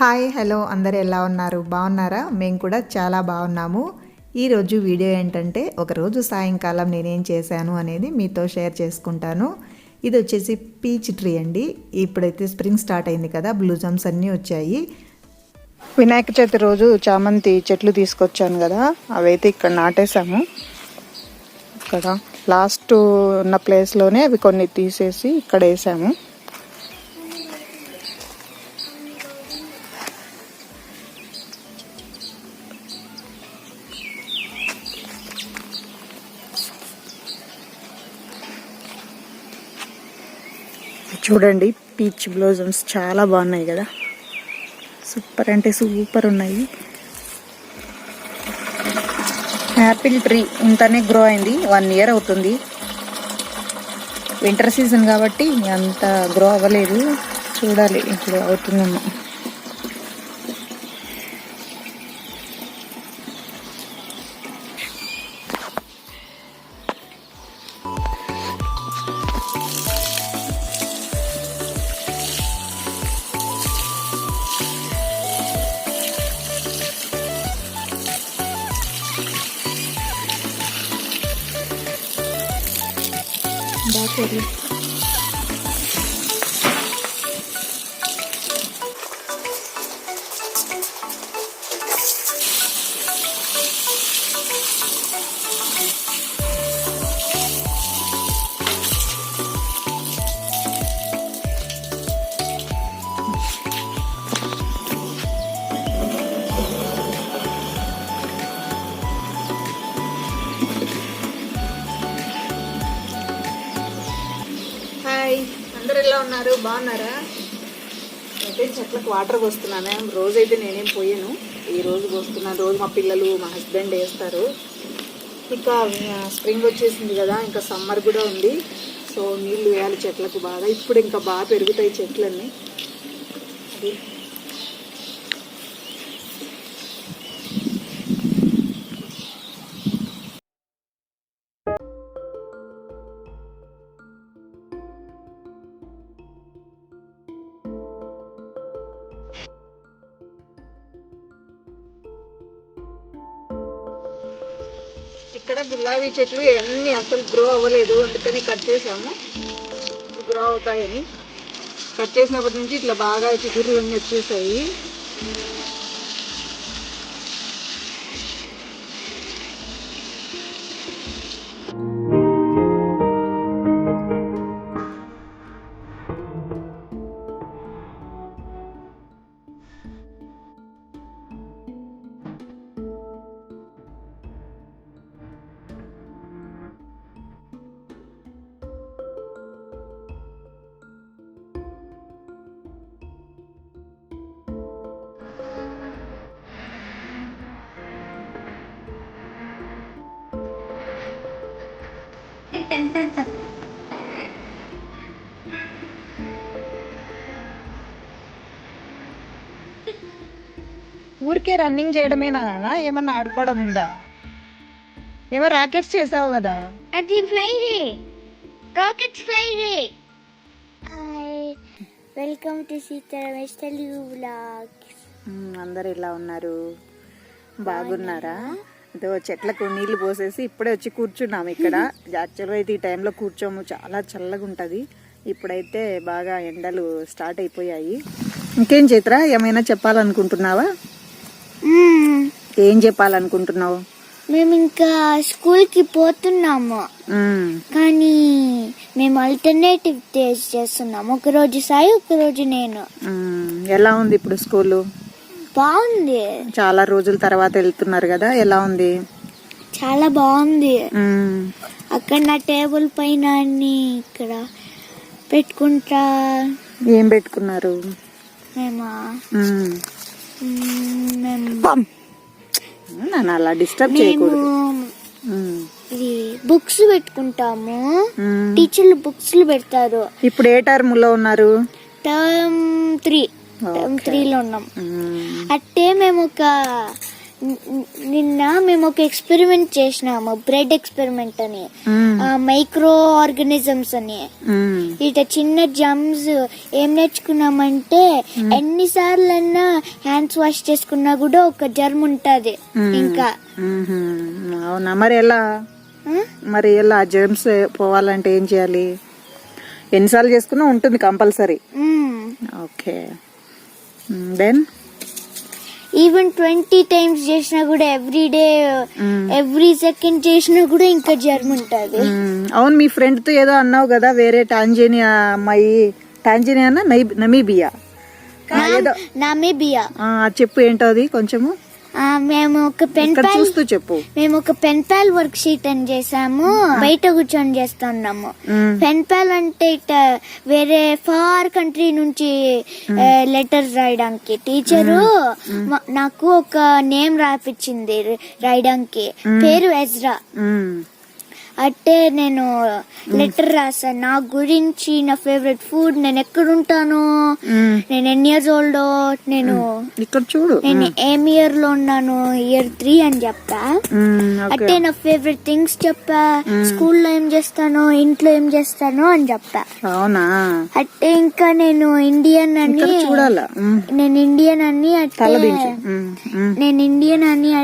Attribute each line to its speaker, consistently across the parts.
Speaker 1: Hi hello అందరు ఎలా ఉన్నారు? బాగున్నారా? మేము కూడా చాలా బాగున్నాము. ఈరోజు వీడియో ఏంటంటే ఒకరోజు సాయంకాలం నేనేం చేశాను అనేది మీతో షేర్ చేసుకుంటాను. ఇది వచ్చేసి పీచ్ ట్రీ అండి. ఇప్పుడైతే స్ప్రింగ్ స్టార్ట్ అయింది కదా, బ్లూజమ్స్ అన్నీ వచ్చాయి. వినాయక చవితి రోజు చామంతి చెట్లు తీసుకొచ్చాను కదా, అవైతే ఇక్కడ నాటేశాము. ఇక్కడ లాస్ట్ ఉన్న ప్లేస్లోనే అవి కొన్ని తీసేసి ఇక్కడ వేసాము. చూడండి, పీచ్ బ్లోజమ్స్ చాలా బాగున్నాయి కదా, సూపర్ అంటే సూపర్ ఉన్నాయి. యాపిల్ ట్రీ ఇంతనే గ్రో అయింది, 1 year అవుతుంది. వింటర్ సీజన్ కాబట్టి అంత గ్రో అవ్వలేదు, చూడాలి ఇప్పుడు అవుతుందేమో. బాగుంది. అందరు ఎలా ఉన్నారు? బాగున్నారా? అయితే చెట్లకు వాటర్ పోస్తున్నాను. రోజైతే నేనేం పోయాను, ఈ రోజు పోస్తున్నాను. రోజు మా పిల్లలు మా హస్బెండ్ వేస్తారు. ఇంకా స్ప్రింగ్ వచ్చేసింది కదా, ఇంకా సమ్మర్ కూడా ఉంది. సో నీళ్ళు వేయాలి చెట్లకు బాగా. ఇప్పుడు ఇంకా బాగా పెరుగుతాయి చెట్లన్నీ. అది ఇక్కడ గులాబీ చెట్లు అన్నీ అసలు గ్రో అవ్వలేదు, అందుకని కట్ చేసాము. గ్రో అవుతాయని కట్ చేసినప్పటి నుంచి ఇట్లా బాగా చిగురు అన్నీ వచ్చేసాయి. ఊరికే రన్నింగ్ చేయడమేనా, ఏమన్నా ఆడుకోవడం ఉందా? ఏమో రాకెట్స్ చేసావు కదా.
Speaker 2: అది flied, rockets flied. Hi, welcome to Sitaramesh Telugu vlogs.
Speaker 1: అందరు ఎలా ఉన్నారు? బాగున్నారా? అదో చెట్లకు నీళ్లు పోసేసి ఇప్పుడే వచ్చి కూర్చున్నాము ఇక్కడ. యాక్చువల్గా అయితే ఈ టైంలో కూర్చోము, చాలా చల్లగా ఉంటుంది. ఇప్పుడైతే బాగా ఎండలు స్టార్ట్ అయిపోయాయి. ఇంకేం చైత్ర, ఏమైనా చెప్పాలనుకుంటున్నావా? ఏం చెప్పాలనుకుంటున్నావు?
Speaker 2: మేము ఇంకా స్కూల్కి పోతున్నాము, కానీ మేము ఆల్టర్నేటివ్ డేస్ చేస్తున్నాము. ఒకరోజు సాయి, ఒకరోజు నేను.
Speaker 1: ఎలా ఉంది ఇప్పుడు స్కూలు?
Speaker 2: బాగుంది.
Speaker 1: చాలా రోజుల తర్వాత వెళ్తున్నారు కదా, ఎలా ఉంది?
Speaker 2: చాలా బాగుంది. అక్కడ నా టేబుల్ పైన అన్ని ఇక్కడ పెట్టుకుంటా.
Speaker 1: ఏం పెట్టుకున్నారు? నన్ను అలా డిస్టర్బ్ చేయకూడదు.
Speaker 2: ఇది బుక్స్ పెట్టుకుంటాము, టీచర్లు బుక్స్ పెడతారు.
Speaker 1: ఇప్పుడు ఏ టర్మ్ లో ఉన్నారు?
Speaker 2: టర్మ్ 3 లో ఉన్నాం. అట్టే మేము ఒక నిన్న మేము ఒక ఎక్స్పెరిమెంట్ చేసినాము, బ్రెడ్ ఎక్స్పెరిమెంట్ అని, మైక్రో ఆర్గానిజమ్స్ అని. ఇట చిన్న జమ్స్ ఏం నేర్చుకున్నామంటే ఎన్నిసార్లన్నా హ్యాండ్స్ వాష్ చేసుకున్నా కూడా ఒక జర్మ్ ఉంటది ఇంకా.
Speaker 1: అవునా, మరి ఎలా జర్మ్స్ పోవాలంటే ఏం చేయాలి? ఎన్నిసార్లు చేసుకున్నా ఉంటుంది compulsory. Okay, then
Speaker 2: even 20 times చేసినా కూడా ఎవ్రీ సెకండ్ చేసినా కూడా ఇంకా జర్మ్ ఉంటది.
Speaker 1: అవును, మీ ఫ్రెండ్ తో ఏదో అన్నావు కదా, వేరే టాంజానియా అమ్మాయి, టాంజానియానా నమీబియా?
Speaker 2: నమీబియా.
Speaker 1: చెప్పు ఏంటో అది కొంచెము.
Speaker 2: మేము ఒక
Speaker 1: చూస్తూ చెప్పు.
Speaker 2: మేము ఒక పెన్ పాల్ వర్క్ షీట్ అని చేసాము, బయట కూర్చొని చేస్తున్నాము. పెన్ పాల్ అంటే ఇట వేరే ఫార్ కంట్రీ నుంచి లెటర్స్ రాయడానికి టీచరు నాకు ఒక నేమ్ రాపించింది రాయడానికి, పేరు ఎజ్రా. అంటే నేను లెటర్ రాసాను నా గురించి, నా ఫేవరెట్ ఫుడ్, నేను ఎక్కడుంటాను, నేను ఎన్ని ఇయర్స్ ఓల్డ్, నేను
Speaker 1: ఇక్కడ చూడు,
Speaker 2: నేను ఏం ఇయర్ లో ఉన్నాను, ఇయర్ 3 అని చెప్పా. అంటే నా ఫేవరెట్ థింగ్స్ చెప్పా, స్కూల్లో ఏం చేస్తాను, ఇంట్లో ఏం చేస్తాను అని చెప్పా.
Speaker 1: అవునా?
Speaker 2: అంటే ఇంకా నేను ఇండియన్ అని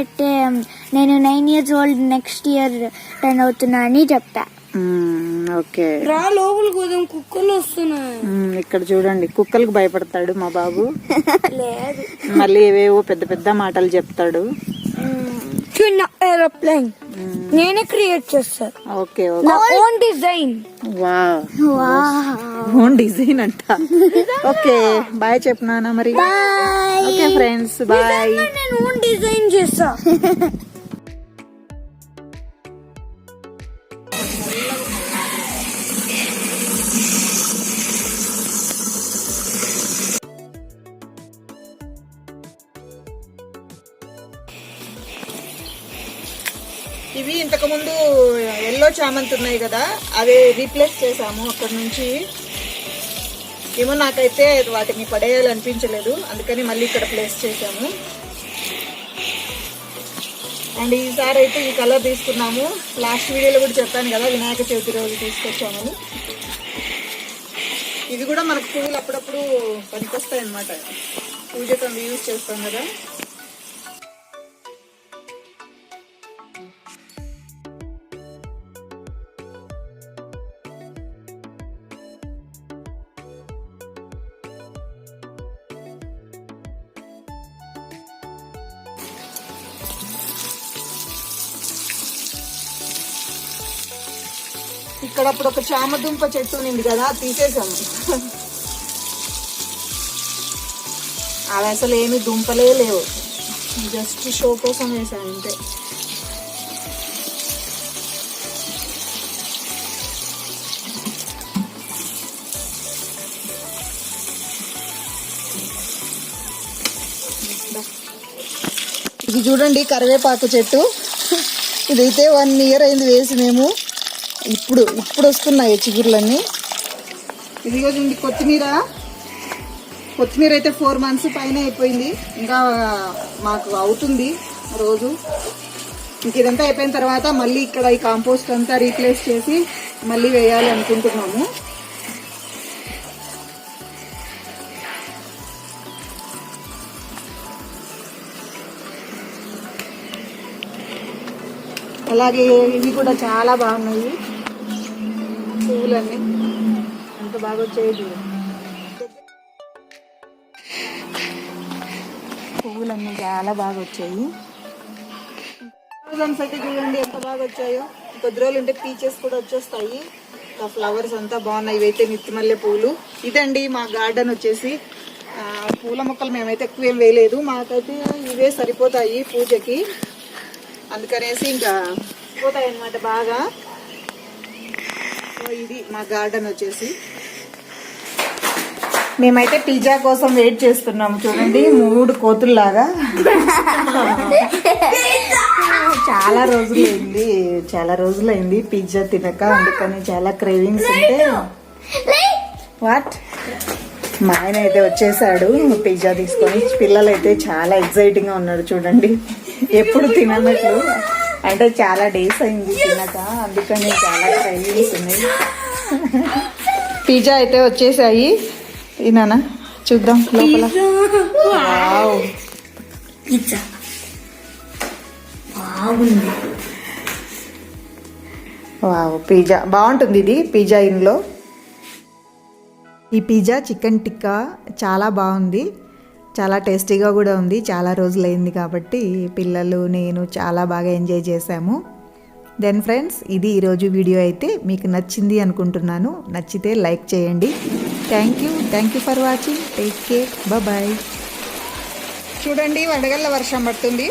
Speaker 2: అంటే నేను 9 years old, నెక్స్ట్ ఇయర్ 10 అవుతున్నా అని చెప్తా.
Speaker 1: ఓకే,
Speaker 2: కుక్కలు వస్తున్నాయి.
Speaker 1: ఇక్కడ చూడండి, కుక్కలకు భయపడతాడు మా బాబు. మళ్ళీ ఏవేవో పెద్ద పెద్ద మాటలు చెప్తాడు.
Speaker 3: చిన్న ఏరోప్లేన్ నేనే క్రియేట్ చేస్తా.
Speaker 1: Okay,
Speaker 3: own design.
Speaker 1: Own design అంట. ఓకే, బాయ్ చెప్పనా మరి. Okay friends, bye.
Speaker 3: నేను ఓన్ డిజైన్ చేస్తా.
Speaker 1: ఇవి ఇంతకు ముందు ఎల్లో చామంతి ఉన్నాయి కదా, అవి రీప్లేస్ చేసాము అక్కడ నుంచి. ఏమో నాకైతే వాటిని పడేయాలనిపించలేదు, అందుకని మళ్ళీ ఇక్కడ ప్లేస్ చేసాము. అండ్ ఈసారి అయితే ఈ కలర్ తీసుకున్నాము. లాస్ట్ వీడియోలో కూడా చెప్పాను కదా, వినాయక చవితి రోజు తీసుకొచ్చామని. ఇవి కూడా మనకు పువ్వులు అప్పుడప్పుడు పనికొస్తాయి అన్నమాట, పూజకు యూజ్ చేస్తాం కదా. ఇక్కడ అప్పుడు ఒక చామదుంప చెట్టు ఉంది కదా, తీసేసాము. అవి అసలు ఏమి దుంపలే లేవు, జస్ట్ షో కోసం వేసాను అంతే. ఇది చూడండి కరివేపాకు చెట్టు, ఇదైతే 1 year అయింది వేసి మేము. ఇప్పుడు వస్తున్నాయి చిగుర్లన్నీ. ఇదిగో చూడండి కొత్తిమీర అయితే 4 months పైన అయిపోయింది, ఇంకా మాకు అవుతుంది రోజు. ఇంక ఇదంతా అయిపోయిన తర్వాత మళ్ళీ ఇక్కడ ఈ కాంపోస్ట్ అంతా రీప్లేస్ చేసి మళ్ళీ వేయాలి అనుకుంటున్నాము. అలాగే ఇవి కూడా చాలా బాగున్నాయి పువ్వులన్నీ, ఎంత బాగా వచ్చాయి. పువ్వులన్నీ చాలా బాగా వచ్చాయి. అయితే చూడండి ఎంత బాగా వచ్చాయో. కొద్ది రోజులు ఉంటే పీచెస్ కూడా వచ్చేస్తాయి. ఇంకా ఫ్లవర్స్ అంతా బాగున్నాయి. ఇవైతే నిత్యమల్లె పూలు. ఇదండి మా గార్డెన్ వచ్చేసి. పూల మొక్కలు మేమైతే ఎక్కువ ఏం వేయలేదు, మాకైతే ఇవే సరిపోతాయి పూజకి, అందుకనేసి ఇంకా పోతాయి అన్నమాట బాగా. సో ఇది మా గార్డెన్ వచ్చేసి. మేమైతే పిజ్జా కోసం వెయిట్ చేస్తున్నాము. చూడండి 3 కోతుల్లాగా. చాలా రోజులైంది పిజ్జా తినక, అందుకని చాలా క్రేవింగ్స్ ఉంటే. వాట్, మా ఆయన అయితే వచ్చేసాడు పిజ్జా తీసుకొని. పిల్లలు అయితే చాలా ఎక్సైటింగ్ గా ఉన్నారు చూడండి. ఎప్పుడు తిననట్లు, అంటే చాలా డేస్ అయింది తినక, అందుకని చాలా క్రైవింగ్స్ ఉన్నాయి. పిజ్జా అయితే వచ్చేసాయి. తినానా? చూద్దాం లోపల. వావ్,
Speaker 3: పిజ్జా బాగుంది.
Speaker 1: వావ్, పిజ్జా బాగుంటుంది. ఇది పిజ్జా ఇన్లో. ఈ పిజ్జా చికెన్ టిక్కా చాలా బాగుంది, చాలా టేస్టీగా కూడా ఉంది. చాలా రోజులైంది కాబట్టి పిల్లలు నేను చాలా బాగా ఎంజాయ్ చేశాము. దెన్ ఫ్రెండ్స్, ఇది ఈరోజు వీడియో అయితే మీకు నచ్చింది అనుకుంటున్నాను. నచ్చితే లైక్ చేయండి. Thank you for watching. Take care, bye. చూడండి, వడగళ్ళ వర్షం పడుతుంది.